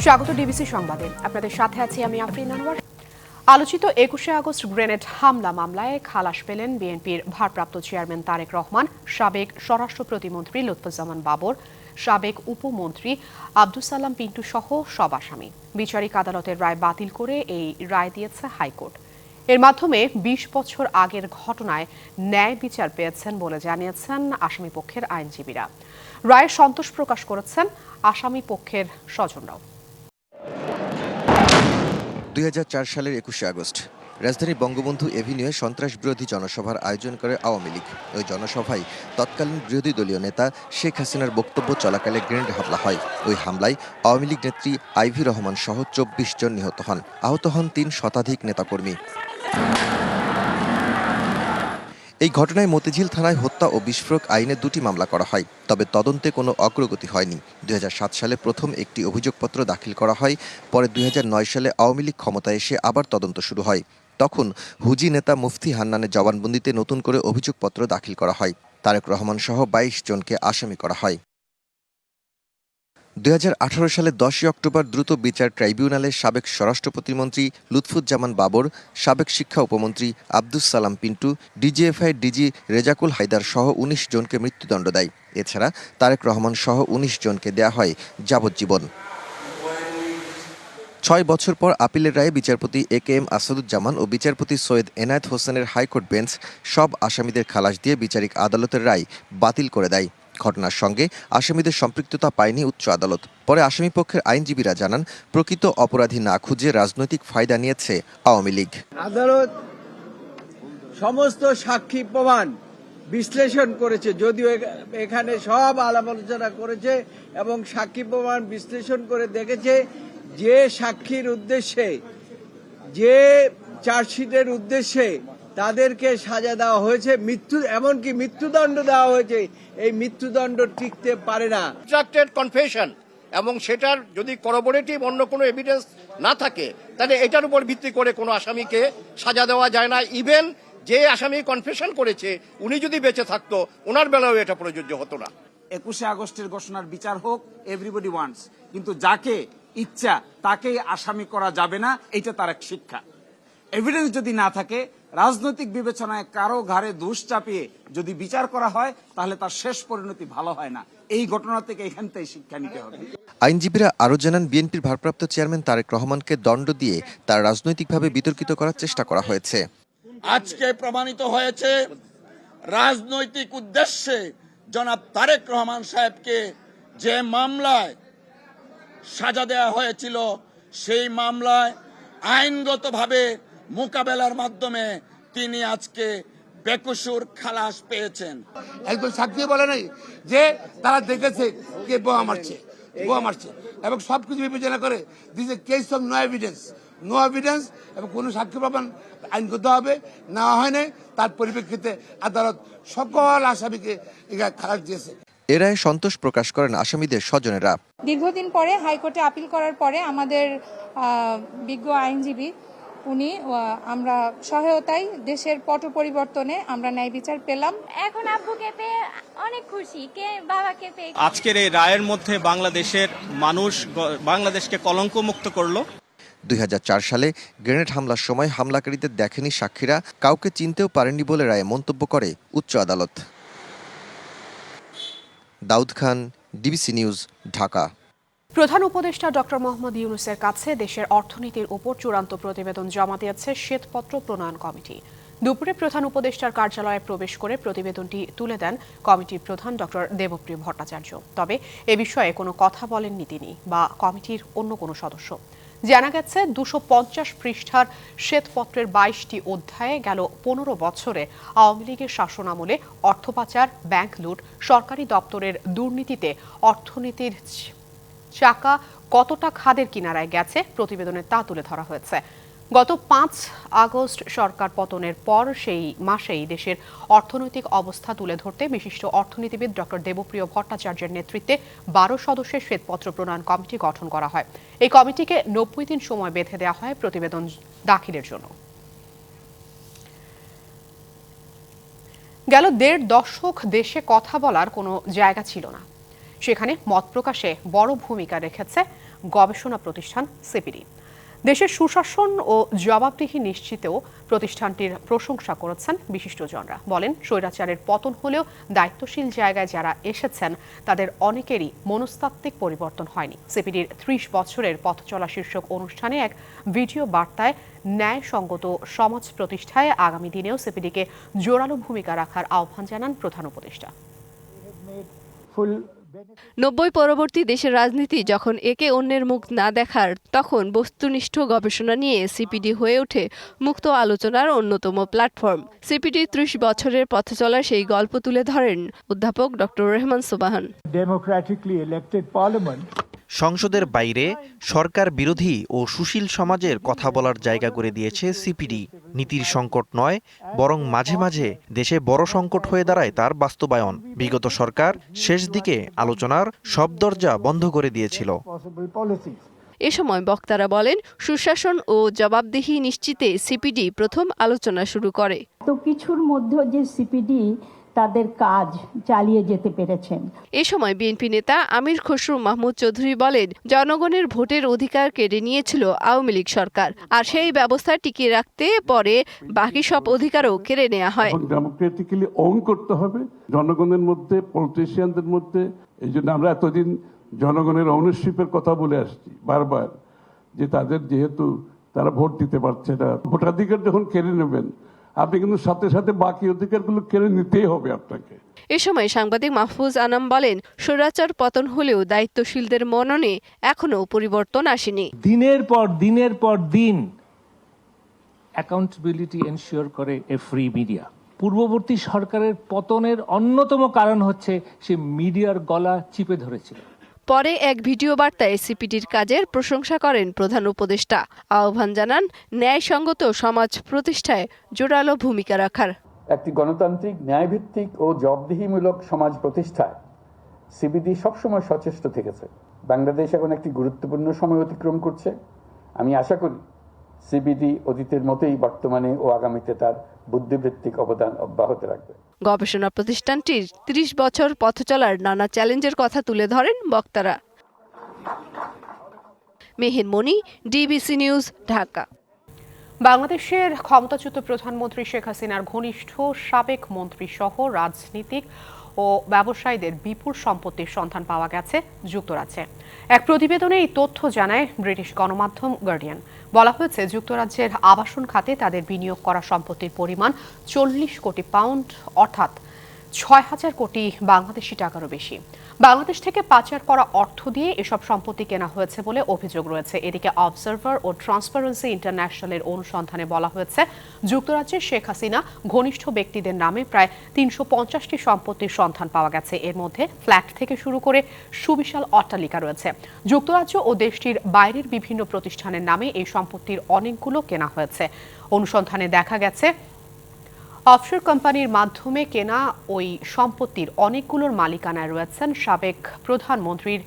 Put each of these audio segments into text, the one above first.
স্বাগত ডিবিসি সংবাদে। আপনাদের সাথে আছি আমি আফরিন আনোয়ার। আলোচিত ২১শে আগস্ট গ্রেনেড হামলা মামলায় খালাস পেলেন বিএনপির ভারপ্রাপ্ত চেয়ারম্যান তারেক রহমান, সাবেক স্বরাষ্ট্র প্রতিমন্ত্রী লুৎফুজ্জামান বাবর, সাবেক উপমন্ত্রী আব্দুস সালাম পিন্টু সহ সব আসামি। বিচারিক আদালতের রায় বাতিল করে এই রায় দিয়েছে হাইকোর্ট। এর মাধ্যমে ২০ বছর আগের ঘটনায় ন্যায় বিচার পেয়েছেন বলে জানিয়েছেন আসামি পক্ষের আইনজীবীরা। রায়ে সন্তোষ প্রকাশ করেছেন আসামি পক্ষের স্বজনরাও। ২০০৪ সালের ২১শে আগস্ট রাজধানী বঙ্গবন্ধু এভিনিউয়ে সন্ত্রাস বিরোধী জনসভার আয়োজন করে আওয়ামী লীগ। ওই জনসভায় তৎকালীন বিরোধী দলীয় নেতা শেখ হাসিনার বক্তব্য চলাকালে গ্রেনেড হামলা হয়। ওই হামলায় আওয়ামী লীগ নেত্রী আইভি রহমান সহ ২৪ জন নিহত হন। আহত হন ৩ শতাধিক নেতাকর্মী। এই ঘটনায় মতিঝিল থানায় হত্যা ও বিস্ফোরক আইনে ২টি মামলা করা হয়, তবে তদন্তে কোনো অগ্রগতি হয়নি। ২০০৭ সালে প্রথম একটি অভিযোগপত্র দাখিল করা হয়। পরে ২০০৯ সালে আওয়ামী লীগ ক্ষমতায় এসে আবার তদন্ত শুরু হয়। তখন হুজি নেতা মুফতি হান্নানের জবানবন্দিতে নতুন করে অভিযোগপত্র দাখিল করা হয়। তারেক রহমান সহ ২২ জনকে আসামি করা হয়। ২০১৮ সালের ১০ অক্টোবর দ্রুত বিচার ট্রাইব্যুনালে সাবেক স্বরাষ্ট্র প্রতিমন্ত্রী লুৎফুজ্জামান বাবর, সাবেক শিক্ষা উপমন্ত্রী আব্দুস সালাম পিন্টু, ডিজিএফআই ডিজি রেজাকুল হায়দার সহ ১৯ জনকে মৃত্যুদণ্ড দেয়। এছাড়া তারেক রহমান সহ ১৯ জনকে দেয়া হয় যাবজ্জীবন। ৬ বছর পর আপিলের রায়ে বিচারপতি এ.কে.এম. আসাদুজ্জামান ও বিচারপতি সৈয়দ এনায়েত হোসেনের হাইকোর্ট বেঞ্চ সব আসামিদের খালাস দিয়ে বিচারিক আদালতের রায় বাতিল করে দেয়। ঘটনার সঙ্গে আসামিদের সম্পৃক্ততা পায়নি উচ্চ আদালত। পরে আসামিপক্ষের আইনজীবীরা জানান, প্রকৃত অপরাধী না খুঁজে রাজনৈতিক ফায়দা নিয়েছে আওয়ামী লীগ। আদালত সমস্ত সাক্ষী প্রমাণ বিশ্লেষণ করেছে, যদিও এখানে সব আলাপ আলোচনা করেছে এবং সাক্ষী প্রমাণ বিশ্লেষণ করে দেখেছে যে সাক্ষীর উদ্দেশ্যে, যে চার্জশিটের উদ্দেশ্যে তাদেরকে সাজা দেওয়া হয়েছে, এমনকি মৃত্যুদণ্ড দেওয়া হয়েছে, এই মৃত্যুদণ্ড টিকতে পারে না। কনস্ট্রাক্টেড কনফেশন এবং সেটার যদি করবোরেটিভ অন্য কোনো এভিডেন্স না থাকে, তাহলে এটার উপর ভিত্তি করে কোনো আসামিকে সাজা দেওয়া যায় না। ইভেন যে আসামি কনফেশন করেছে উনি যদি বেঁচে থাকতো, ওনার বেলাও এটা প্রযোজ্য হতো না। ২১শে আগস্টের ঘোষণার বিচার হোক, এভরিবডি ওয়ান্টস, কিন্তু যাকে ইচ্ছা তাকেই আসামি করা যাবে না, এটা তার এক শিক্ষা। এভিডেন্স যদি না থাকে, রাজনৈতিক বিবেচনায় কারো ঘাড়ে দোষ চাপিয়ে যদি বিচার করা হয়, তাহলে তার শেষ পরিণতি ভালো হয় না। এই ঘটনা থেকে এখান থেকে শিক্ষা নিতে হবে। আইনজীবীরা আরও জানান, বিএনপির ভারপ্রাপ্ত চেয়ারম্যান তারেক রহমানকে দণ্ড দিয়ে তার রাজনৈতিকভাবে বিতর্কিত করার চেষ্টা করা হয়েছে। আজকে প্রমাণিত হয়েছে রাজনৈতিক উদ্দেশ্যে জনাব তারেক রহমান সাহেবকে যে মামলায় সাজা দেওয়া হয়েছিল, সেই মামলায় আইনগতভাবে মোকাবেলার মাধ্যমে তিনি আজকে বেকসুর খালাস পেয়েছেন। একজন সাক্ষী বলে নাই যে তারা দেখেছে কে বোমা মারছে এবং সবকিছু বিবেচনা করে this a case of no evidence এবং কোনো সাক্ষী প্রমাণ আইনগত হবে নেওয়া হয় নাই। তার পরিপ্রেক্ষিতে আদালত সকল আসামিকে খালাস দিয়েছে। এ রায়ে সন্তোষ প্রকাশ করেন আসামিদের স্বজনেরা। দীর্ঘদিন পরে হাইকোর্টে আপিল করার পরে আমাদের বিজ্ঞ আইনজীবী উনি আমরা সহায়তায় দেশের পট পরিবর্তনে আমরা ন্যায় বিচার পেলাম। এখন আব্বুকে পেয়ে অনেক খুশি, কে বাবাকে পেয়ে। আজকের এই রায়ের মধ্যে বাংলাদেশের মানুষ বাংলাদেশকে কলঙ্কমুক্ত করলো। ২০০৪ সালে গ্রেনেড হামলার সময় হামলাকারীদের দেখেনি সাক্ষীরা, কাউকে চিনতেও পারেননি বলে রায়ে মন্তব্য করে উচ্চ আদালত। Daud Khan, DBC news, Dhaka. প্রধান উপদেষ্টা ডক্টর মোহাম্মদ ইউনূসের কাছে দেশের অর্থনীতির উপর চূড়ান্ত প্রতিবেদন জমা দিয়েছে শ্বেতপত্র প্রণয়ন কমিটি। দুপুরে প্রধান উপদেষ্টার কার্যালয়ে প্রবেশ করে প্রতিবেদনটি তুলে দেন কমিটির প্রধান ডক্টর দেবপ্রিয় ভট্টাচার্য। তবে এ বিষয়ে কোনো কথা বলেননি তিনি বা কমিটির অন্য কোনো সদস্য। জানা গেছে ২৫০ পৃষ্ঠার শ্বেতপত্রের ২২টি অধ্যায়ে গেল ১৫ বছরে আওয়ামী লীগের শাসনামলে অর্থ পাচার, ব্যাংক লুট, সরকারি দপ্তরের দুর্নীতিতে অর্থনীতির চাকা কতটা খাদের কিনারায় গেছে প্রতিবেদনে তা তুলে ধরা হয়েছে। গত ৫ আগস্ট সরকার পতনের পর সেই মাসেই দেশের অর্থনৈতিক অবস্থা তুলে ধরতে বিশিষ্ট অর্থনীতিবিদ ডক্টর দেবপ্রিয় ভট্টাচার্যের নেতৃত্বে ১২ সদস্যের শ্বেতপত্র প্রণয়ন কমিটি গঠন করা হয়। এই কমিটিকে ৯০ দিন সময় বেঁধে দেওয়া হয় প্রতিবেদন দাখিলের জন্য। গেল ১.৫ দশক দেশে কথা বলার কোনো জায়গা ছিল না। সেখানে মত প্রকাশে বড় ভূমিকা রেখেছে গবেষণা প্রতিষ্ঠান সিপিডি। দেশের সুশাসন ও জবাবদিহি নিশ্চিতেও প্রতিষ্ঠানটির প্রশংসা করেছেন বিশিষ্টজনরা। বলেন, স্বৈরাচারের পতন হলেও দায়িত্বশীল জায়গায় যারা এসেছেন তাদের অনেকেরই মনস্তাত্ত্বিক পরিবর্তন হয়নি। সিপিডির ৩০ বছরের পথ চলা শীর্ষক অনুষ্ঠানে এক ভিডিও বার্তায় ন্যায়সঙ্গত সমাজ প্রতিষ্ঠায় আগামী দিনেও সিপিডিকে জোরালো ভূমিকা রাখার আহ্বান জানান প্রধান উপদেষ্টা। 90 পরবর্তী দেশের রাজনীতি যখন একে অন্যের মুখ না দেখার, তখন বস্তুনিষ্ঠ গবেষণা নিয়ে সিপিডি হয়ে ওঠে মুক্ত আলোচনার অন্যতম প্ল্যাটফর্ম। সিপিডি 30 বছরের পথ চলার সেই গল্প তুলে ধরেন অধ্যাপক ডক্টর রেহমান সোবাহান। সংসদের বাইরে সরকার বিরোধী ও সুশীল সমাজের কথা বলার জায়গা করে দিয়েছে সিপিডি। নীতির সংকট নয়, বরং মাঝে মাঝে দেশে বড় সংকট হয়ে দাঁড়ায় তার বাস্তবায়ন। বিগত সরকার শেষ দিকে আলোচনার সব দরজা বন্ধ করে দিয়েছিল। এ সময় বক্তারা বলেন, সুশাসন ও জবাবদিহি নিশ্চিতে সিপিডি প্রথম আলোচনা শুরু করে। তো কিছুর মধ্যে যে সিপিডি তাদের কাজ চালিয়ে যেতে পেরেছেন। এ সময় বিএনপি নেতা আমির খসরু মাহমুদ চৌধুরী বলেন, জনগণের ভোটের অধিকার কেড়ে নিয়েছিল আওয়ামী লীগ সরকার, আর সেই ব্যবস্থা টিকিয়ে রাখতে পরে বাকি সব অধিকারও কেড়ে নেওয়া হয়। ডেমোক্রেটিক্যালি ওন করতে হবে জনগণের মধ্যে, পলিটিশিয়ানদের মধ্যে। এই জন্য আমরা এতদিন জনগণের ওনারশিপের কথা বলে আসছি বারবার, যে তাদের যেহেতু তারা ভোট দিতে পারছে না, ভোটাধিকার যখন কেড়ে নেবেন আপনি কিন্তু সাথে সাথে বাকি অধিকারগুলো কেড়ে নিতেই হবে আপনাকে। এ সময় সাংবাদিক মাহফুজ আনাম বলেন, স্বৈরাচার পতন হলেও দায়িত্বশীলদের মননে এখনো পরিবর্তন আসেনি। দিনের পর দিন অ্যাকাউন্টেবিলিটি এনশিওর করে এ ফ্রি মিডিয়া। পূর্ববর্তী সরকারের পতনের অন্যতম কারণ হচ্ছে সে মিডিয়ার গলা চিপে ধরেছিল। পরে এক ভিডিও বার্তায় সিপিডির কাজের প্রশংসা করেন প্রধান উপদেষ্টা। আহ্বান জানান ন্যায়সঙ্গত সমাজ প্রতিষ্ঠায় জোরালো ভূমিকা রাখার। একটি গণতান্ত্রিক, ন্যায়ভিত্তিক ও জবাবদিহিমূলক সমাজ প্রতিষ্ঠায় সিপিডি সবসময় সচেষ্ট থেকেছে। বাংলাদেশ এখন একটি গুরুত্বপূর্ণ সময় অতিক্রম করছে। আমি আশা করি সিপিডি অতীতের মতোই বর্তমানে ও আগামীতে তার বুদ্ধিবৃত্তিক অবদান অব্যাহত রাখবে। গবেষণা প্রতিষ্ঠানটির 30 বছর পথ চলার নানা চ্যালেঞ্জের কথা তুলে ধরেন বক্তারা। মেহের মনি, ডিবিসি নিউজ, ঢাকা। বাংলাদেশের ক্ষমতাচ্যুত প্রধানমন্ত্রী শেখ হাসিনার ঘনিষ্ঠ সাবেক মন্ত্রী সহ রাজনীতিক ও ব্যবসায়ীদের বিপুল সম্পত্তির সন্ধান পাওয়া গেছে যুক্তরাজ্যে। এক প্রতিবেদনে এই তথ্য জানায় ব্রিটিশ গণমাধ্যম গার্ডিয়ান। বলা হয়েছে, যুক্তরাজ্যের আবাসন খাতে তাদের বিনিয়োগ করা সম্পত্তির পরিমাণ 40 কোটি পাউন্ড, অর্থাৎ 6,000 কোটি বাংলাদেশি টাকারও বেশি। বাংলাদেশ থেকে পাচার করা অর্থ দিয়ে এসব সম্পত্তি কেনা হয়েছে বলে অভিযোগ রয়েছে। এদিকে অবজারভার ও ট্রান্সপারেন্সি ইন্টারন্যাশনালের অনুসন্ধানে বলা হয়েছে, যুক্তরাজ্যের শেখ হাসিনা ঘনিষ্ঠ ব্যক্তিদের নামে প্রায় 350টি সম্পত্তির সন্ধান পাওয়া গেছে। এর মধ্যে ফ্ল্যাট থেকে শুরু করে সুবিশাল অট্টালিকা রয়েছে। যুক্তরাজ্য ও দেশটির বাইরের বিভিন্ন প্রতিষ্ঠানের নামে এই সম্পত্তির অনেকগুলো কেনা হয়েছে। অনুসন্ধানে দেখা গেছে, অফশোর কোম্পানির মাধ্যমে কেনা ওই সম্পত্তির অনেকগুলোর মালিকানায় রয়েছেন সাবেক প্রধানমন্ত্রীর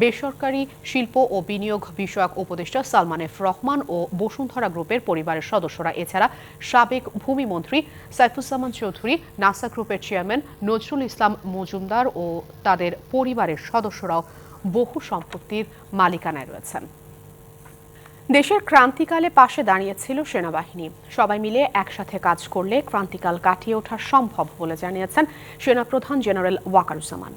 বেসরকারি শিল্প ও বিনিয়োগ বিষয়ক উপদেষ্টা সালমান এফ রহমান ও বসুন্ধরা গ্রুপের পরিবারের সদস্যরা। এছাড়া সাবেক ভূমিমন্ত্রী সাইফুজ্জামান চৌধুরী, নাসা গ্রুপের চেয়ারম্যান নজরুল ইসলাম মজুমদার ও তাদের পরিবারের সদস্যরাও বহু সম্পত্তির মালিকানায় রয়েছেন। দেশের ক্রান্তিকালে পাশে দাঁড়িয়েছিল সেনাবাহিনী। সবাই মিলে একসাথে কাজ করলে ক্রান্তিকাল কাটিয়ে ওঠা সম্ভব বলে জানিয়েছেন সেনাপ্রধান জেনারেল ওয়াকারুজ্জামান।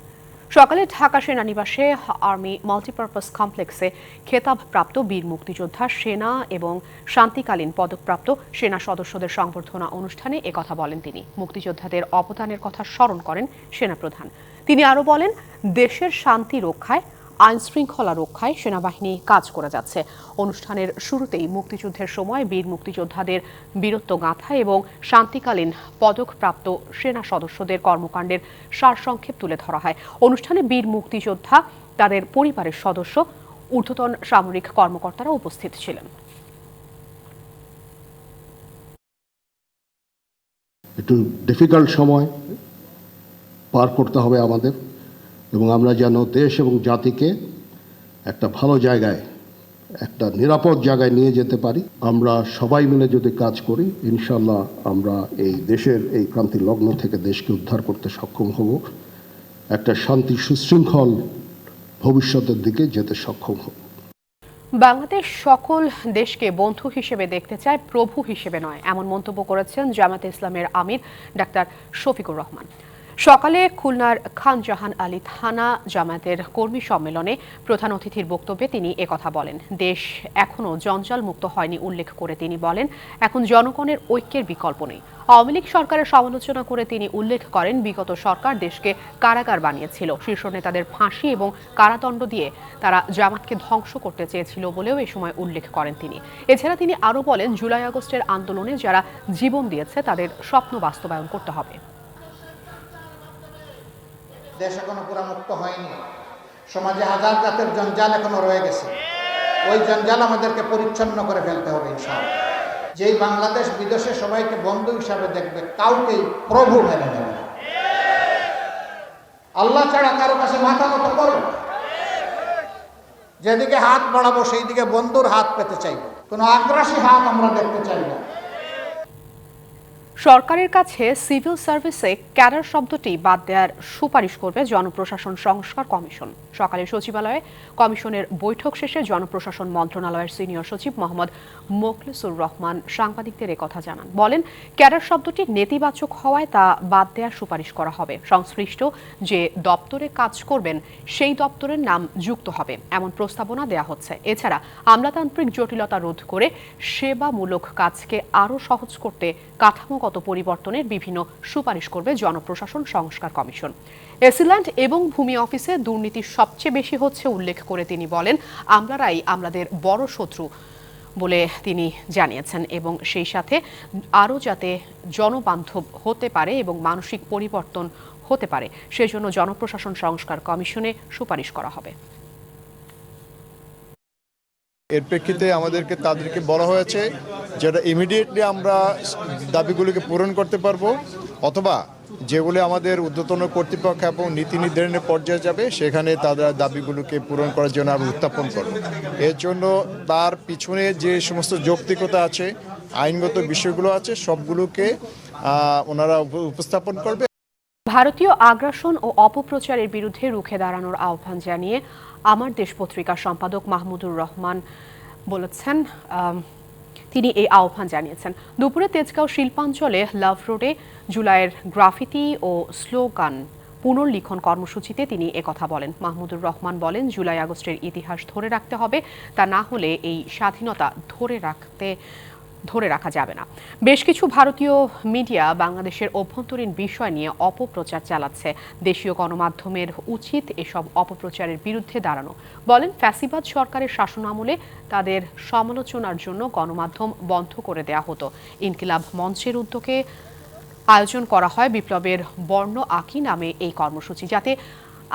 সকালে ঢাকা সেনানিবাসে আর্মি মাল্টিপারপাস কমপ্লেক্সে খেতাবপ্রাপ্ত বীর মুক্তিযোদ্ধা, সেনা এবং শান্তিকালীন পদকপ্রাপ্ত সেনা সদস্যদের সংবর্ধনা অনুষ্ঠানে একথা বলেন তিনি। মুক্তিযোদ্ধাদের অবদানের কথা স্মরণ করেন সেনাপ্রধান। তিনি আরও বলেন, দেশের শান্তি রক্ষায়, আইন শৃঙ্খলা রক্ষায় সেনাবাহিনী কাজ করে যাচ্ছে। অনুষ্ঠানের শুরুতেই মুক্তিযুদ্ধের সময় বীর মুক্তিযোদ্ধাদের বীরত্বগাথা এবং শান্তিকালীন পদকপ্রাপ্ত সেনা সদস্যদের কর্মকাণ্ডের সারসংক্ষেপ তুলে ধরা হয়। অনুষ্ঠানে বীর মুক্তিযোদ্ধা, তাদের পরিবারের সদস্য, ঊর্ধ্বতন সামরিক কর্মকর্তারা উপস্থিত ছিলেন। একটু ডিফিকাল্ট সময় পার করতে হবে আমাদের, এবং আমরা যেন দেশ এবং জাতিকে একটা ভালো জায়গায়, একটা নিরাপদ জায়গায় নিয়ে যেতে পারি। আমরা সবাই মিলে যদি কাজ করি, ইনশাল্লাহ আমরা এই দেশের এই ক্রান্তি লগ্ন থেকে দেশকে উদ্ধার করতে সক্ষম হব, একটা শান্তি সুশৃঙ্খল ভবিষ্যতের দিকে যেতে সক্ষম হব। বাংলাদেশ সকল দেশকে বন্ধু হিসেবে দেখতে চায়, প্রভু হিসেবে নয়, এমন মন্তব্য করেছেন জামায়াতে ইসলামের আমির ডাক্তার শফিকুর রহমান। সকালে খুলনার খান জাহান আলী থানা জামায়াতের কর্মী সম্মেলনে প্রধান অতিথির বক্তব্যে তিনি একথা বলেন। দেশ এখনও জঞ্জাল মুক্ত হয়নি উল্লেখ করে তিনি বলেন, এখন জনগণের ঐক্যের বিকল্প নেই। আওয়ামী লীগ সরকারের সমালোচনা করে তিনি উল্লেখ করেন, বিগত সরকার দেশকে কারাগার বানিয়েছিল, শীর্ষ নেতাদের ফাঁসি এবং কারাদণ্ড দিয়ে তারা জামাতকে ধ্বংস করতে চেয়েছিল বলেও এ সময় উল্লেখ করেন তিনি। এছাড়া তিনি আরও বলেন, জুলাই আগস্টের আন্দোলনে যারা জীবন দিয়েছে তাদের স্বপ্ন বাস্তবায়ন করতে হবে। দেশ এখনো পুরা মুক্ত হয়নি, সমাজে হাজার জাতের জঞ্জাল এখনো রয়ে গেছে। ওই জঞ্জাল আমাদেরকে পরিচ্ছন্ন করে ফেলতে হবে ইনশাআল্লাহ। যেই বাংলাদেশ বিদেশে সবাইকে বন্ধু হিসাবে দেখবে, কাউকেই প্রভু মেনে নেবে না। আল্লাহ ছাড়া কারো কাছে মাথা নত করবে। যেদিকে হাত বাড়াবো সেই দিকে বন্ধুর হাত পেতে চাইব, কোনো আগ্রাসী হাত আমরা দেখতে চাই না। সরকারের কাছে সিভিল সার্ভিসে ক্যাডার শব্দটি বাদ দেওয়ার সুপারিশ করবে জনপ্রশাসন সংস্কার কমিশন। সকালে সচিবালয়ে কমিশনের বৈঠক শেষে জনপ্রশাসন মন্ত্রণালয়ের সিনিয়র সচিব মোহাম্মদ মোখলেসুর রহমান সাংবাদিকদের একথা জানান। বলেন, ক্যাডার শব্দটি নেতিবাচক হওয়ায় তা বাদ দেওয়ার সুপারিশ করা হবে। সংশ্লিষ্ট যে দপ্তরে কাজ করবেন সেই দপ্তরের নাম যুক্ত হবে, এমন প্রস্তাবনা দেওয়া হচ্ছে। এছাড়া আমলাতান্ত্রিক জটিলতা রোধ করে সেবামূলক কাজকে আরও সহজ করতে কাঠামোগত পরিবর্তনের বিভিন্ন সুপারিশ করবে জনপ্রশাসন সংস্কার কমিশন। এসিল্যান্ড এবং ভূমি অফিসে দুর্নীতি সবচেয়ে বেশি হচ্ছে উল্লেখ করে তিনি বলেন, আমলারাই আমাদের বড় শত্রু বলে তিনি জানিয়েছেন এবং সেই সাথে আরও যাতে জনবান্ধব হতে পারে এবং মানসিক পরিবর্তন হতে পারে সেজন্য জনপ্রশাসন সংস্কার কমিশনে সুপারিশ করা হবে। এর প্রেক্ষিতে আমাদেরকে তাদেরকে বলা হয়েছে যেটা ইমিডিয়েটলি আমরা দাবিগুলিকে পূরণ করতে পারবো, অথবা যেগুলি আমাদের ঊর্ধ্বতন কর্তৃপক্ষ এবং নীতি নির্ধারণের পর্যায়ে যাবে সেখানে তাদের দাবিগুলোকে পূরণ করার জন্য আমরা উত্থাপন করব। এর জন্য তার পিছনে যে সমস্ত যৌক্তিকতা আছে, আইনগত বিষয়গুলো আছে, সবগুলোকে ওনারা উপস্থাপন করবে। ভারতীয় আগ্রাসন ও অপপ্রচারের বিরুদ্ধে রুখে দাঁড়ানোর আহ্বান জানিয়ে আমার দেশ পত্রিকার সম্পাদক মাহমুদুর রহমান বলেছেন, তিনি এই আহ্বান জানিয়েছেন। দুপুরে তেজগাঁও শিল্পাঞ্চলে লাভ রোডে জুলাইয়ের গ্রাফিতি ও স্লোগান পুনর্লিখন কর্মসূচিতে তিনি একথা বলেন। মাহমুদুর রহমান বলেন, জুলাই আগস্টের ইতিহাস ধরে রাখতে হবে, তা না হলে এই স্বাধীনতা ধরে রাখা যাবে না। বেশ কিছু ভারতীয় মিডিয়া বাংলাদেশের অভ্যন্তরীণ বিষয় নিয়ে অপপ্রচার চালাচ্ছে। দেশীয় গণমাধ্যমের উচিত এসব অপপ্রচারের বিরুদ্ধে দাঁড়ানো। বলেন, ফ্যাসিবাদ সরকারের শাসনামলে তাদের সমালোচনার জন্য গণমাধ্যম বন্ধ করে দেয়া হতো। ইনকিলাব মঞ্চের উদ্যোগে আয়োজন করা হয় বিপ্লবের বর্ণ আঁকি নামে এই কর্মসূচি, যাতে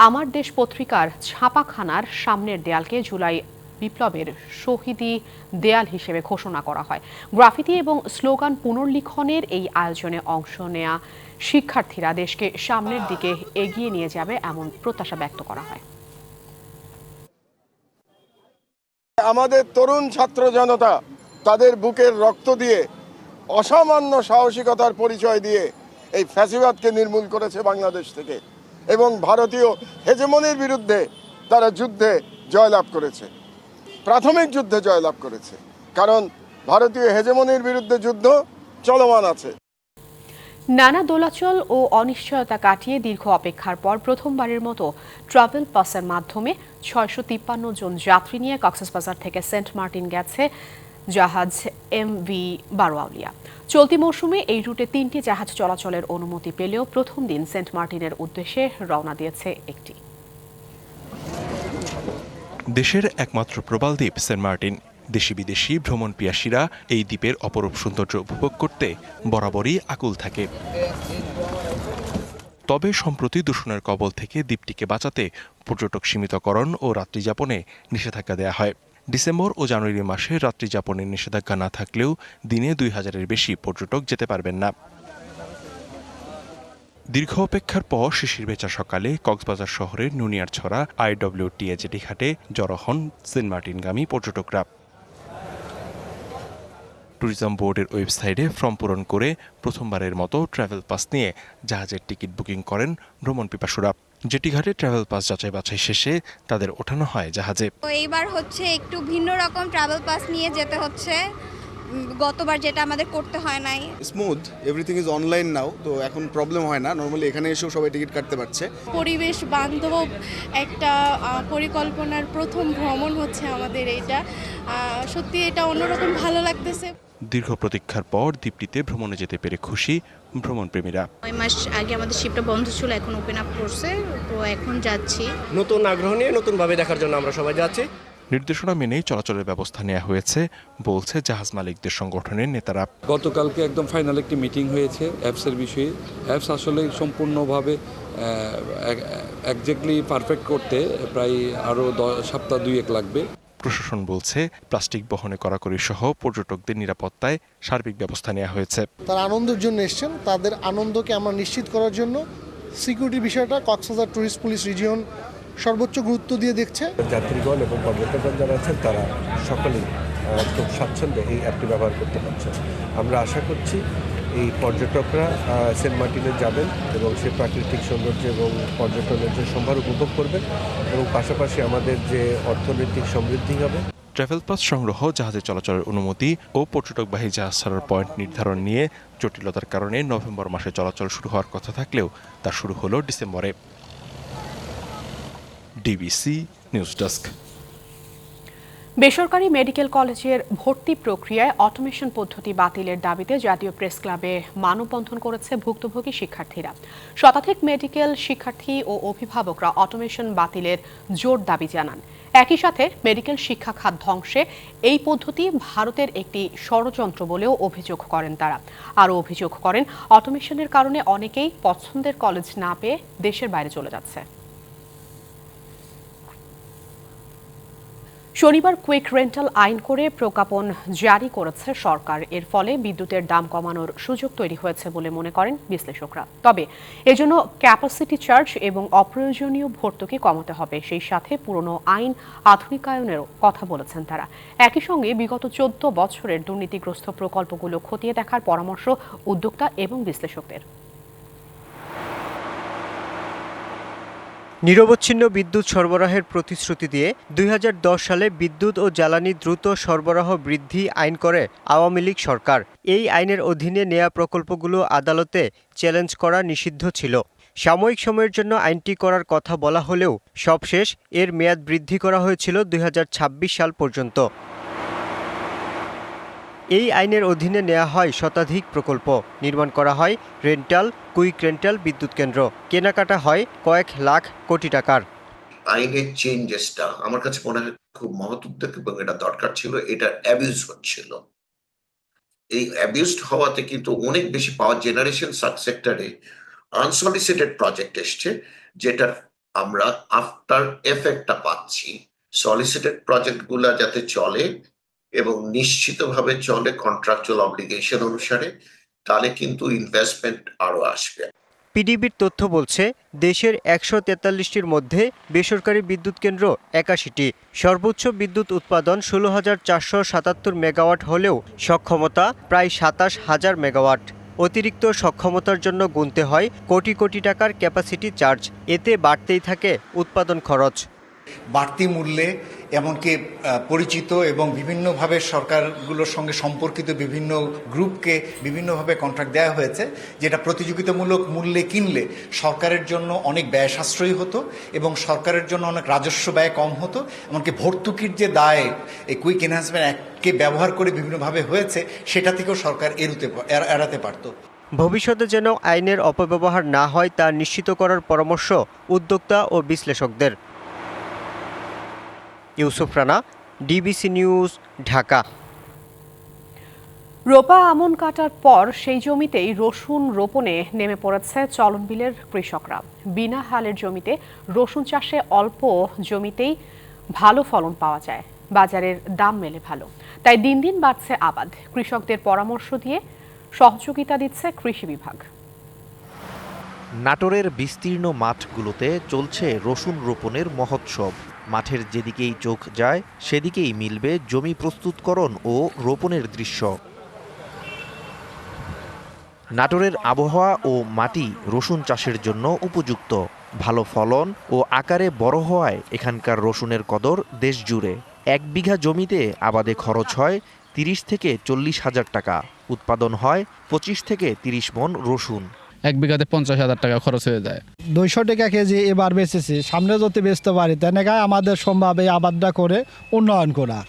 আমার দেশ পত্রিকার ছাপাখানার সামনের দেয়ালকে জুলাই বিপ্লবের শহীদি দেয়াল হিসেবে ঘোষণা করা হয়। গ্রাফিতি এবং স্লোগান পুনর্লিখনের এই আয়োজনে অংশ নেয়া শিক্ষার্থীরা দেশকে সামনের দিকে এগিয়ে নিয়ে যাবে এমন প্রত্যাশা ব্যক্ত করা হয়। আমাদের তরুণ ছাত্র জনতা তাদের বুকের রক্ত দিয়ে, অসামান্য সাহসিকতার পরিচয় দিয়ে এই ফ্যাসিবাদকে নির্মূল করেছে বাংলাদেশ থেকে, এবং ভারতীয় হেজেমনির বিরুদ্ধে তারা যুদ্ধে জয়লাভ করেছে, প্রাথমিক যুদ্ধে জয়লাভ করেছে, কারণ ভারতীয় হেজেমনির বিরুদ্ধে যুদ্ধ চলমান আছে। নানা দোলাচল ও অনিশ্চয়তা কাটিয়ে দীর্ঘ অপেক্ষার পর প্রথমবারের মতো ট্রাভেল পাসের মাধ্যমে 653 জন যাত্রী নিয়ে কক্সবাজার থেকে সেন্ট মার্টিন গেছে জাহাজ MV বারোয়াউলিয়া। চলতি মৌসুমে এই রুটে 3টি জাহাজ চলাচলের অনুমতি পেলেও প্রথম দিন সেন্ট মার্টিনের উদ্দেশ্যে রওনা দিয়েছে একটি। দেশের একমাত্র প্রবাল দ্বীপ সেন্ট মার্টিন। দেশি বিদেশি ভ্রমণ পিয়াসীরা এই দ্বীপের অপরূপ সৌন্দর্য উপভোগ করতে বরাবরই আকুল থাকে। তবে সম্প্রতি দূষণের কবল থেকে দ্বীপটিকে বাঁচাতে পর্যটক সীমিতকরণ ও রাত্রিযাপনে নিষেধাজ্ঞা দেওয়া হয়। ডিসেম্বর ও জানুয়ারি মাসে রাত্রিযাপনের নিষেধাজ্ঞা না থাকলেও দিনে 2000-এর বেশি পর্যটক যেতে পারবেন না। দীর্ঘ অপেক্ষার পর শিশির ভেজা সকালে কক্সবাজার শহরের নুনিয়ারছড়া IWTA জেটি ঘাটে জড়ো হন সেন্ট মার্টিনগামী পর্যটকরা। ট্যুরিজম বোর্ডের ওয়েবসাইটে ফর্ম পূরণ করে প্রথমবারের মতো ট্রাভেল পাস নিয়ে জাহাজের টিকিট বুকিং করেন ভ্রমণ পিপাসুরা। জেটিঘাটে ট্রাভেল পাস যাচাই বাছাই শেষে তাদের ওঠানো হয় জাহাজে। এইবার হচ্ছে একটু ভিন্ন রকম ট্রাভেল পাস নিয়ে যেতে হচ্ছে, গতবার যেটা আমাদের করতে হয় নাই। স্মুথ, এভরিথিং ইজ অনলাইন নাও, তো এখন প্রবলেম হয় না। নর্মালি এখানে এসেও সবাই টিকিট কাটতে পারছে। পরিবেশ বান্ধব একটা পরিকল্পনার প্রথম ভ্রমণ হচ্ছে আমাদের এইটা, সত্যি এটা অন্যরকম ভালো লাগতেছে। দীর্ঘ প্রতীক্ষার পর দ্বীপটিতে ভ্রমণে যেতে পেরে খুশি ভ্রমণ প্রেমীরা। 9 মাস আগে আমাদের শিপটা বন্ধ ছিল, এখন ওপেন আপ করছে, তো এখন যাচ্ছি। নতুন আগ্রহ নিয়ে নতুনভাবে দেখার জন্য আমরা সবাই যাচ্ছি। নির্দেশনা মেনেই চলাচলের ব্যবস্থা নেওয়া হয়েছে বলছে জাহাজ মালিকদের সংগঠনের নেতারা। গতকালকে একদম ফাইনাল একটি মিটিং হয়েছে অ্যাপসের বিষয়ে। অ্যাপস আসলে সম্পূর্ণভাবে একজ্যাক্টলি পারফেক্ট করতে প্রায় আরও সপ্তাহ 2-1 লাগবে। প্রশাসন বলছে প্লাস্টিক বহনে কড়াকড়ি সহ পর্যটকদের নিরাপত্তায় সার্বিক ব্যবস্থা নেওয়া হয়েছে। তারা আনন্দের জন্য এসেছেন, তাদের আনন্দকে আমরা নিশ্চিত করার জন্য সিকিউরিটির বিষয়টা কক্সবাজার ট্যুরিস্ট পুলিশ রিজিয়ন সর্বোচ্চ গুরুত্ব দিয়ে দেখছে। যাত্রীগণ এবং পর্যটকগণ যারা আছেন তারা সকলেই খুব স্বাচ্ছন্দ্যে এই অ্যাপটি ব্যবহার করতে পারছেন। আমরা আশা করছি এই পর্যটকরা সেন্ট মার্টিনে যাবেন এবং সে প্রাকৃতিক সৌন্দর্য এবং পর্যটনের যে সম্ভার উপভোগ করবেন এবং পাশাপাশি আমাদের যে অর্থনৈতিক সমৃদ্ধি হবে। ট্রাভেল পাস সংগ্রহ, জাহাজে চলাচলের অনুমতি ও পর্যটকবাহী জাহাজ ছাড়ার পয়েন্ট নির্ধারণ নিয়ে জটিলতার কারণে নভেম্বর মাসে চলাচল শুরু হওয়ার কথা থাকলেও তা শুরু হলো ডিসেম্বরে। DBC news desk. বেসরকারি মেডিকেল কলেজের ভর্তি প্রক্রিয়ায় অটোমেশন পদ্ধতি বাতিলের দাবিতে জাতীয় প্রেস ক্লাবে মানববন্ধন করেছে ভুক্তভোগী শিক্ষার্থীরা। শতাধিক মেডিকেল শিক্ষার্থী ও অভিভাবকরা অটোমেশন বাতিলের জোর দাবি জানান। একই সাথে মেডিকেল শিক্ষা খাত ধ্বংসে এই পদ্ধতি ভারতের একটি ষড়যন্ত্র বলেও অভিযোগ করেন তারা। আরও অভিযোগ করেন অটোমেশনের কারণে অনেকেই পছন্দের কলেজ না পেয়ে দেশের বাইরে চলে যাচ্ছে। শনিবার কুইক রেন্টাল আইন করে প্রজ্ঞাপন জারি করেছে সরকার। এর ফলে বিদ্যুতের দাম কমানোর সুযোগ তৈরি হয়েছে বলে মনে করেন বিশ্লেষকরা। তবে এজন্য ক্যাপাসিটি চার্জ এবং অপ্রয়োজনীয় ভর্তুকি কমাতে হবে। সেই সাথে পুরনো আইন আধুনিকায়নেরও কথা বলেছেন তারা। একই সঙ্গে বিগত 14 বছরের দুর্নীতিগ্রস্ত প্রকল্পগুলো খতিয়ে দেখার পরামর্শ উদ্যোক্তা এবং বিশ্লেষকদের। নিরবচ্ছিন্ন বিদ্যুৎ সরবরাহের প্রতিশ্রুতি দিয়ে 2010 সালে বিদ্যুৎ ও জ্বালানি দ্রুত সরবরাহ বৃদ্ধি আইন করে আওয়ামী লীগ সরকার। এই আইনের অধীনে নেয়া প্রকল্পগুলো আদালতে চ্যালেঞ্জ করা নিষিদ্ধ ছিল। সাময়িক সময়ের জন্য আইনটি করার কথা বলা হলেও সবশেষ এর মেয়াদ বৃদ্ধি করা হয়েছিল 2026 সাল পর্যন্ত। এই আইনের অধীনে নেওয়া হয় শতাধিক প্রকল্প, নির্মাণ করা হয় রেন্টাল, কুইক রেন্টাল বিদ্যুৎ কেন্দ্র, কেনাকাটা হয় কয়েক লাখ কোটি টাকার। আইনের চেঞ্জেসটা আমার কাছে মনে হয় খুব মহৎ উদ্যোগ এবং এটা দরকার ছিল। এটা অ্যাবিউজ হচ্ছিল। এই অ্যাবিউজড হওয়াতে কিন্তু অনেক বেশি পাওয়ার জেনারেশন সেক্টরে আনসলিসিটেড প্রজেক্ট এসছে, যেটার আমরা আফটার এফেক্টটা পাচ্ছি। সলিসিটেড প্রজেক্টগুলো যাতে চলে এবং নিশ্চিতভাবে চলে কন্ট্রাকচুয়াল অব্লিগেশন অনুসারে, তাহলে কিন্তু ইনভেস্টমেন্ট আরো আসবে। পিডিবির তথ্য বলছে দেশের 143টির মধ্যে বেসরকারি বিদ্যুৎ কেন্দ্র 81টি। সর্বোচ্চ বিদ্যুৎ উৎপাদন 16,477 মেগাওয়াট হলেও সক্ষমতা প্রায় 27,000 মেগাওয়াট। অতিরিক্ত সক্ষমতার জন্য গুনতে হয় কোটি কোটি টাকার ক্যাপাসিটি চার্জ। এতে বাড়তেই থাকে উৎপাদন খরচ। বাড়তি মূল্যে এমনকি পরিচিত এবং বিভিন্নভাবে সরকারগুলোর সঙ্গে সম্পর্কিত বিভিন্ন গ্রুপকে বিভিন্নভাবে কন্ট্রাক্ট দেওয়া হয়েছে, যেটা প্রতিযোগিতামূলক মূল্যে কিনলে সরকারের জন্য অনেক ব্যয় সাশ্রয়ী হতো এবং সরকারের জন্য অনেক রাজস্ব ব্যয় কম হতো। এমনকি ভর্তুকির যে দায় এই কুইক এনহ্যান্সমেন্ট অ্যাক্টকে ব্যবহার করে বিভিন্নভাবে হয়েছে, সেটা থেকেও সরকার এড়াতে পারত। ভবিষ্যতে যেন আইনের অপব্যবহার না হয় তা নিশ্চিত করার পরামর্শ উদ্যোক্তা ও বিশ্লেষকদের। Yusuf Rana, DBC news, Dhaka. রোপা আমন কাটার পর সেই জমিতেই রসুন রোপণে নেমে পড়েছে চলন বিলের কৃষকরা। বিনা হালের জমিতে রসুন চাষে অল্প জমিতেই ভালো ফলন পাওয়া যায়, বাজারের দাম মেলে ভালো, তাই দিন দিন বাড়ছে আবাদ। কৃষকদের পরামর্শ দিয়ে সহযোগিতা দিচ্ছে কৃষি বিভাগ। নাটোরের বিস্তীর্ণ মাঠগুলোতে চলছে রসুন রোপণের মহোৎসব। মাঠের যেদিকেই চোখ যায় সেদিকেই মিলবে জমি প্রস্তুতকরণ ও রোপণের দৃশ্য। নাটোরের আবহাওয়া ও মাটি রসুন চাষের জন্য উপযুক্ত। ভালো ফলন ও আকারে বড় হওয়ায় এখানকার রসুনের কদর দেশ জুড়ে। 1 বিঘা জমিতে আবাদে খরচ হয় 30 থেকে 40 হাজার টাকা। উৎপাদন হয় 25 থেকে 30 মণ রসুন। 1 বিঘাতে 50,000 টাকা খরচ হয়ে যায়। 200 টাকা কেজি এবার বেচেছি, সামনে যদি বেচতে পারি তাহলে আমাদের সম্ভব এই আবাদটা করে উন্নয়ন করা।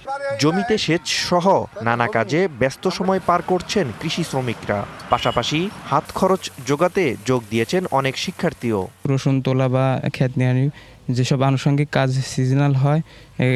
জমিতে সেচ সহ নানা কাজে ব্যস্ত সময় পার করছেন কৃষি শ্রমিকরা। পাশাপাশি হাত খরচ জোগাতে যোগ দিয়েছেন অনেক শিক্ষার্থীও। রসুন তোলা বা ক্ষেত নিড়ানি যেসব আনুষঙ্গিক কাজ সিজনাল হয়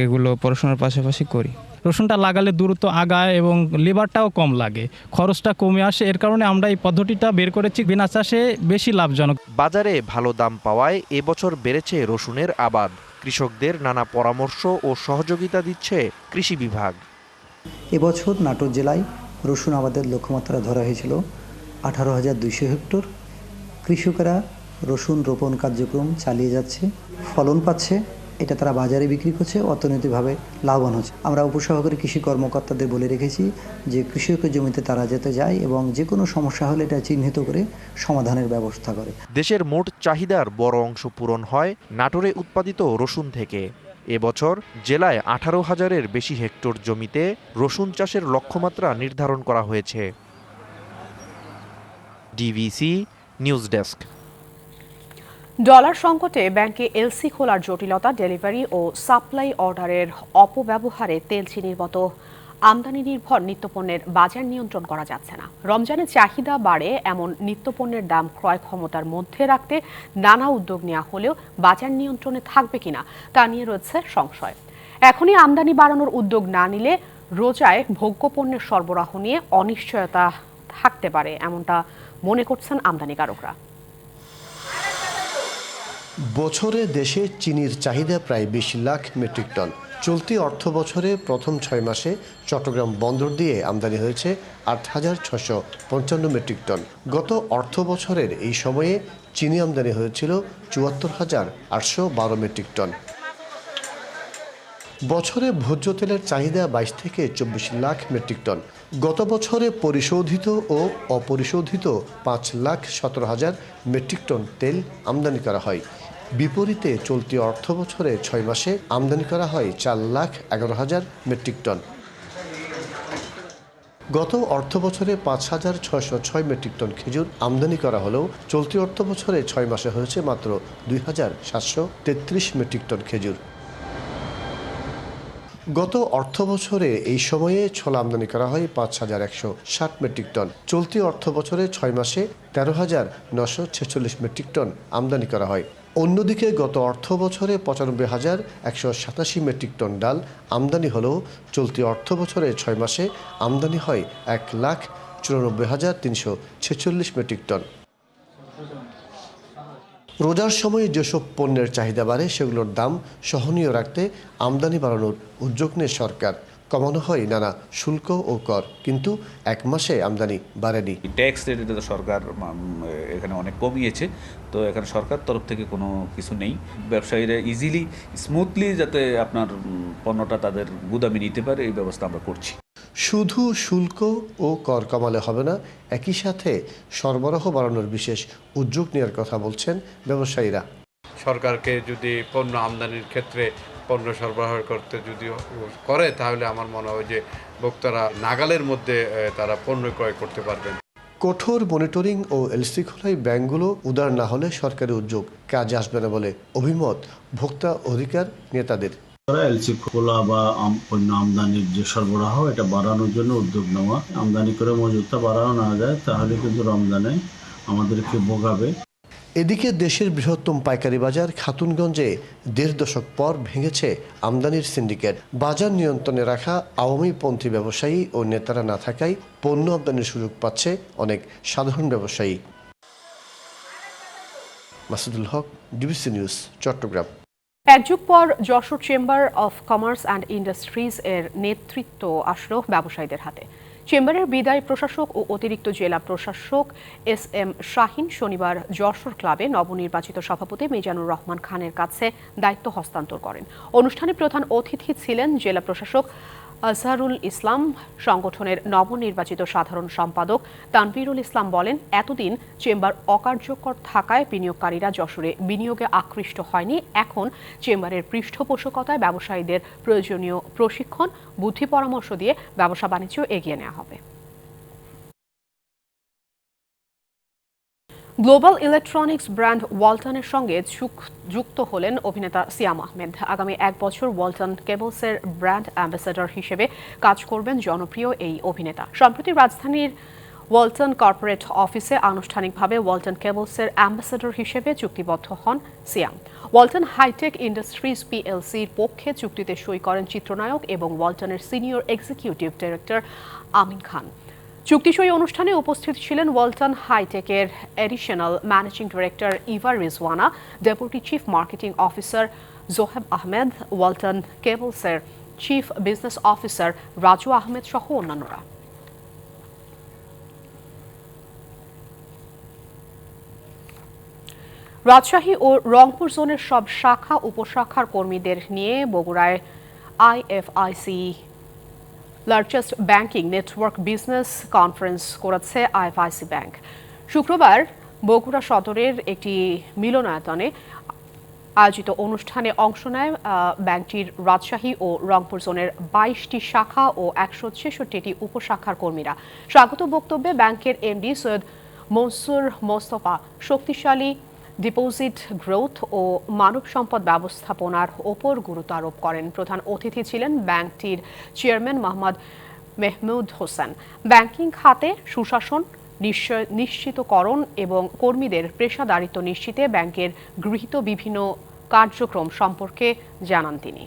এগুলো পড়াশোনার পাশাপাশি করি। রসুনটা লাগালে দ্রুত আগায় এবং লেবারটাও কম লাগে, খরচটা কমে আসে। এর কারণে আমরা এই পদ্ধতিটা বের করেছি, বিনা চাষে বেশি লাভজনক। বাজারে ভালো দাম পাওয়ায় এবছর বেড়েছে রসুনের আবাদ। কৃষকদের নানা পরামর্শ ও সহযোগিতা দিচ্ছে কৃষি বিভাগ। এবছর নাটোর জেলায় রসুন আবাদের লক্ষ্যমাত্রা ধরা হয়েছিল 18,200 হেক্টর। কৃষকেরা রসুন রোপণ কার্যক্রম চালিয়ে যাচ্ছে, ফলন পাচ্ছে, এটা তারা বাজারে বিক্রি করছে, অর্থনৈতিকভাবে লাভবান হচ্ছে। আমরা উপসহকারী কৃষি কর্মকর্তাদের বলে রেখেছি যে কৃষকের জমিতে তারা যেতে যায় এবং যে কোনো সমস্যা হলে এটা চিহ্নিত করে সমাধানের ব্যবস্থা করে। দেশের মোট চাহিদার বড় অংশ পূরণ হয় নাটোরে উৎপাদিত রসুন থেকে। এবছর জেলায় 18,000-এর বেশি হেক্টর জমিতে রসুন চাষের লক্ষ্যমাত্রা নির্ধারণ করা হয়েছে। DVC news desk. ডলার সংকটে ব্যাংকে এলসি খোলার জটিলতা, ডেলিভারি ও সাপ্লাই অর্ডারের অপব্যবহারে তেল চিনির মতো আমদানি নির্ভর নিত্যপণ্যের বাজার নিয়ন্ত্রণ করা যাচ্ছে না। রমজানে চাহিদা বাড়ে এমন নিত্যপণ্যের দাম ক্রয় ক্ষমতার মধ্যে রাখতে নানা উদ্যোগ নেওয়া হলেও বাজার নিয়ন্ত্রণে থাকবে কিনা তা নিয়ে রয়েছে সংশয়। এখনই আমদানি বাড়ানোর উদ্যোগ না নিলে রোজায় ভোগ্যপণ্যের সরবরাহ নিয়ে অনিশ্চয়তা থাকতে পারে, এমনটা মনে করছেন আমদানিকারকরা। বছরে দেশে চিনির চাহিদা প্রায় 20 লাখ মেট্রিক টন। চলতি অর্থ বছরে প্রথম 6 মাসে চট্টগ্রাম বন্দর দিয়ে আমদানি হয়েছে 8,655 মেট্রিক টন। গত অর্থ বছরের এই সময়ে চিনি আমদানি হয়েছিল 74,812 মেট্রিক টন। বছরে ভোজ্য তেলের চাহিদা 22 থেকে 24 লাখ মেট্রিক টন। গত বছরে পরিশোধিত ও অপরিশোধিত 5,17,000 মেট্রিক টন তেল আমদানি করা হয়। বিপরীতে চলতি অর্থ বছরে 6 মাসে আমদানি করা হয় 4,11,000 মেট্রিক টন। গত অর্থ বছরে 5,606 মেট্রিক টন খেজুর আমদানি করা হলেও চলতি অর্থ বছরে 6 মাসে হয়েছে মাত্র 2,733 মেট্রিক টন খেজুর। গত অর্থ বছরে এই সময়ে ছোলা আমদানি করা হয় 5,160 মেট্রিক টন। চলতি অর্থ বছরে 6 মাসে 13,946 মেট্রিক টন আমদানি করা হয়। অন্যদিকে গত অর্থ বছরে 95,187 মেট্রিক টন ডাল আমদানি হলেও চলতি অর্থ বছরে 6 মাসে আমদানি হয় 1,94,346 মেট্রিক টন। রোজার সময়ে যেসব পণ্যের চাহিদা বাড়ে সেগুলোর দাম সহনীয় রাখতে আমদানি বাড়ানোর উদ্যোগ নেয় সরকার। কমানো হয় নানা শুল্ক ও কর, কিন্তু 1 মাসে আমদানি বাড়েনি। ট্যাক্স রেটে তো সরকার এখানে অনেক কমিয়েছে, তো এখানে সরকার তরফ থেকে কোনো কিছু নেই। ব্যবসায়ীরা ইজিলি স্মুথলি যাতে আপনার পণ্যটা তাদের গুদামে নিতে পারে এই ব্যবস্থা আমরা করছি। শুধু শুল্ক ও কর কমালে হবে না, একই সাথে সরবরাহ বাড়ানোর বিশেষ উদ্যোগ নেওয়ার কথা বলছেন ব্যবসায়ীরা। সরকারকে যদি পণ্য আমদানির ক্ষেত্রে পণ্য সরবরাহ করতে যদি করে তাহলে আমার মনে হয় যে ভোক্তারা নাগালের মধ্যে তারা পণ্য ক্রয় করতে পারবেন। কঠোর মনিটরিং ও এলসি খোলায় ব্যাংকগুলো উদার না হলে সরকারি উদ্যোগ কাজে আসবে না বলে অভিমত ভোক্তা অধিকার নেতাদের। এলসি খোলা বা পণ্য আমদানির যে সরবরাহ এটা বাড়ানোর জন্য উদ্যোগ নেওয়া, আমদানি করে মজুতটা বাড়ানো না যায় তাহলে কিন্তু রমজানে আমাদেরকে ভোগাবে। এদিকে দেশের বৃহত্তম পাইকারি বাজার খাতুনগঞ্জে 1.5 দশক পর ভেঙেছে আমদানির সিন্ডিকেট। বাজার নিয়ন্ত্রণে রাখা আওয়ামীপন্থী ব্যবসায়ী ও নেতারা না থাকায় পণ্য আমদানির সুযোগ পাচ্ছে অনেক সাধারণ ব্যবসায়ী। মাসুদুল হক, ডিবিসি নিউজ, চট্টগ্রাম। এক যুগ পর Jessore chamber of commerce and industries এর নেতৃত্ব আসলো ব্যবসায়ীদের হাতে। চেম্বারের বিদায়ী প্রশাসক ও অতিরিক্ত জেলা প্রশাসক SM শাহিন শনিবার যশোর ক্লাবে নবনির্বাচিত সভাপতি মিজানুর রহমান খানের কাছে দায়িত্ব হস্তান্তর করেন। অনুষ্ঠানে প্রধান অতিথি ছিলেন জেলা প্রশাসক আজহারুল ইসলাম সংগঠনের নবনির্বাচিত সাধারণ সম্পাদক তানভীরুল ইসলাম বলেন, এতদিন চেম্বার অকার্যকর থাকায় বিনিয়োগকারীরা যশোরে বিনিয়োগে আকৃষ্ট হয়নি। এখন চেম্বারের পৃষ্ঠপোষকতায় ব্যবসায়ীদের প্রয়োজনীয় প্রশিক্ষণ, বুদ্ধি পরামর্শ দিয়ে ব্যবসা বাণিজ্য এগিয়ে নেওয়া হবে। গ্লোবাল ইলেকট্রনিক্স ব্র্যান্ড ওয়ালটনের সঙ্গে যুক্ত হলেন অভিনেতা সিয়াম আহমেদ। আগামী 1 বছর ওয়ালটন কেবলসের ব্র্যান্ড অ্যাম্বাসেডর হিসেবে কাজ করবেন জনপ্রিয় এই অভিনেতা। সম্প্রতি রাজধানীর ওয়ালটন কর্পোরেট অফিসে আনুষ্ঠানিকভাবে ওয়ালটন কেবলসের অ্যাম্বাসেডর হিসেবে চুক্তিবদ্ধ হন সিয়াম। ওয়ালটন হাইটেক ইন্ডাস্ট্রিজ পিএলসির পক্ষে চুক্তিতে সই করেন চিত্রনায়ক এবং ওয়ালটনের senior executive director Amin Khan. চুক্তিসই অনুষ্ঠানে উপস্থিত ছিলেন ওয়ালটন হাইটেকের additional managing director Eva Rizwana, deputy chief marketing officer Zoheb Ahmed, Walton কেবলসের chief business officer Raju Ahmed সহ অন্যান্যরা। রাজশাহী ও রংপুর জোনের সব শাখা উপশাখার কর্মীদের নিয়ে বগুড়ায় IFIC largest banking network business conference করেছে আইএফআইসি ব্যাংক। শুক্রবার বগুড়া সদরের একটি মিলনায়তনে আয়োজিত অনুষ্ঠানে অংশ নেয় ব্যাংকটির রাজশাহী ও রংপুর জোনের 22টি শাখা ও 166টি উপশাখার কর্মীরা। স্বাগত বক্তব্যে ব্যাংকের এমডি সৈয়দ মনসুর মোস্তফা শক্তিশালী ডিপোজিট গ্রোথ ও মানব সম্পদ ব্যবস্থাপনার ওপর গুরুত্ব আরোপ করেন। প্রধান অতিথি ছিলেন ব্যাংকটির চেয়ারম্যান মোহাম্মদ মেহমুদ হোসেন। ব্যাংকিং খাতে সুশাসন নিশ্চিতকরণ এবং কর্মীদের পেশাদারিত্ব নিশ্চিতে ব্যাংকের গৃহীত বিভিন্ন কার্যক্রম সম্পর্কে জানান তিনি।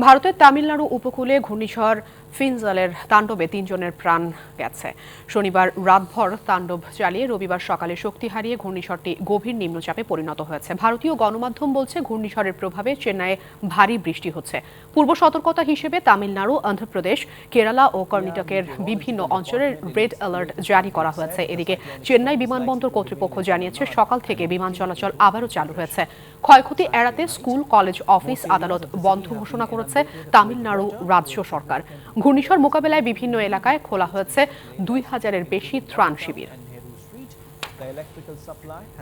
ভারতের তামিলনাড়ু উপকূলে ঘূর্ণিঝড় ফিনজালের তাণ্ডবে 3 জনের প্রাণ গেছে। শনিবার রাতভর তাণ্ডব চালিয়ে রবিবার সকালে শক্তি হারিয়ে ঘূর্ণিঝড়টি গভীর নিম্নচাপে পরিণত হয়েছে। ভারতীয় গণমাধ্যম বলছে, ঘূর্ণিঝড়ের প্রভাবে চেন্নাইয়ে ভারী বৃষ্টি হচ্ছে। পূর্ব সতর্কতা হিসেবে তামিলনাড়ু, অন্ধ্রপ্রদেশ, কেরালা ও কর্ণাটকের বিভিন্ন অঞ্চলে রেড অ্যালার্ট জারি করা হয়েছে। এদিকে চেন্নাই বিমানবন্দর কর্তৃপক্ষ জানিয়েছে, সকাল থেকে বিমান চলাচল আবারও চালু হয়েছে। ক্ষয়ক্ষতি এড়াতে স্কুল, কলেজ, অফিস, আদালত বন্ধ ঘোষণা করেছে তামিলনাড়ু রাজ্য সরকার। ঘূর্ণিঝড় মোকাবেলায় বিভিন্ন এলাকায় খোলা হয়েছে 2000-এর বেশি ত্রাণ শিবির।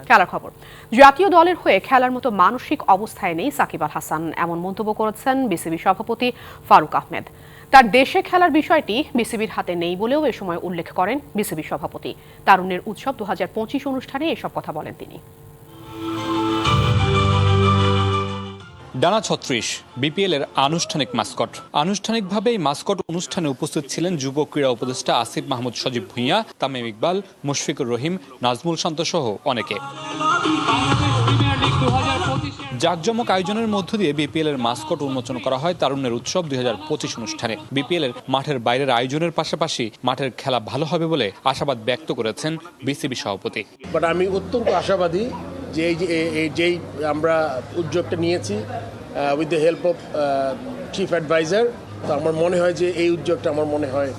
খেলার খবর। জাতীয় দলের হয়ে খেলার মতো মানসিক অবস্থায় নেই সাকিব আল হাসান, এমন মন্তব্য করেছেন বিসিবি সভাপতি ফারুক আহমেদ। তার দেশে খেলার বিষয়টি বিসিবির হাতে নেই বলেও এ সময় উল্লেখ করেন বিসিবি সভাপতি। তারুণ্যের উৎসব 2025 অনুষ্ঠানে এসব কথা বলেন তিনি। ডানা 36 বিপিএল এর আনুষ্ঠানিক মাস্কট। আনুষ্ঠানিকভাবে এই মাস্কট অনুষ্ঠানে উপস্থিত ছিলেন যুব ক্রীড়া উপদেষ্টা আসিফ মাহমুদ সজীব ভুঁইয়া, তামিম ইকবাল, মুশফিকুর রহিম, নাজমুল শান্ত সহ অনেকে। জাঁকজমক আয়োজনের মধ্য দিয়ে বিপিএল এর মাস্কট উন্মোচন করা হয় তারুণ্যের উৎসব 2025 অনুষ্ঠানে। বিপিএল এর মাঠের বাইরের আয়োজনের পাশাপাশি মাঠের খেলা ভালো হবে বলে আশাবাদ ব্যক্ত করেছেন বিসিবি সভাপতি। বাট আমি অত্যন্ত আশাবাদী যে যেই আমরা উদ্যোগটা নিয়েছি with the help of chief adviser, তো আমার মনে হয় যে এই উদ্যোগটা আমার মনে হয়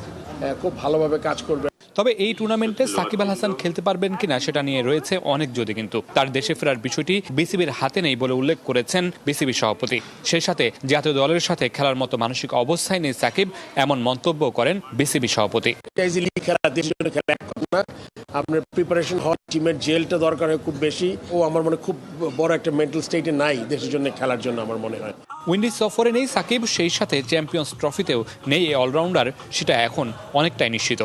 খুব ভালোভাবে কাজ করবে। তবে এই টুর্নামেন্টে সাকিব আল হাসান খেলতে পারবেন কিনা সেটা নিয়ে রয়েছে অনেক যদি, কিন্তু তার দেশে ফেরার বিষয়টি বিসিবির হাতে নেই বলে উল্লেখ করেছেন বিসিবি সভাপতি। সেই সাথে জাতীয় দলের সাথে খেলার মতো মানসিক অবস্থায় নেই সাকিব, এমন মন্তব্য করেন বিসিবি সভাপতি। আপনার প্রিপারেশন হয়, টিমের জেলটা দরকার হয় খুব বেশি। ও আমার মনে খুব বড় একটা মেন্টাল স্টেটে নাই দেশের জন্য খেলার জন্য আমার মনে হয়। উইন্ডিজ সফরে নেই সাকিব, সেই সাথে চ্যাম্পিয়ন্স ট্রফিতেও নেই এই অলরাউন্ডার, সেটা এখন অনেকটাই নিশ্চিত।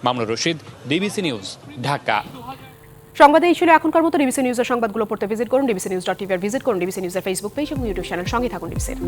Mamunur Rashid, DBC news, Dhaka. সংবাদে এই ছিল এখনকার মতো। ডিবিসি নিউজের সংবাদগুলো পড়তে ভিজিট করুন dbcnews.tv, ভিজিট করুন ডিবিসি নিউজের ফেসবুক পেজ এবং ইউটিউব চ্যানেল। সঙ্গে থাকুন ডিবিসির।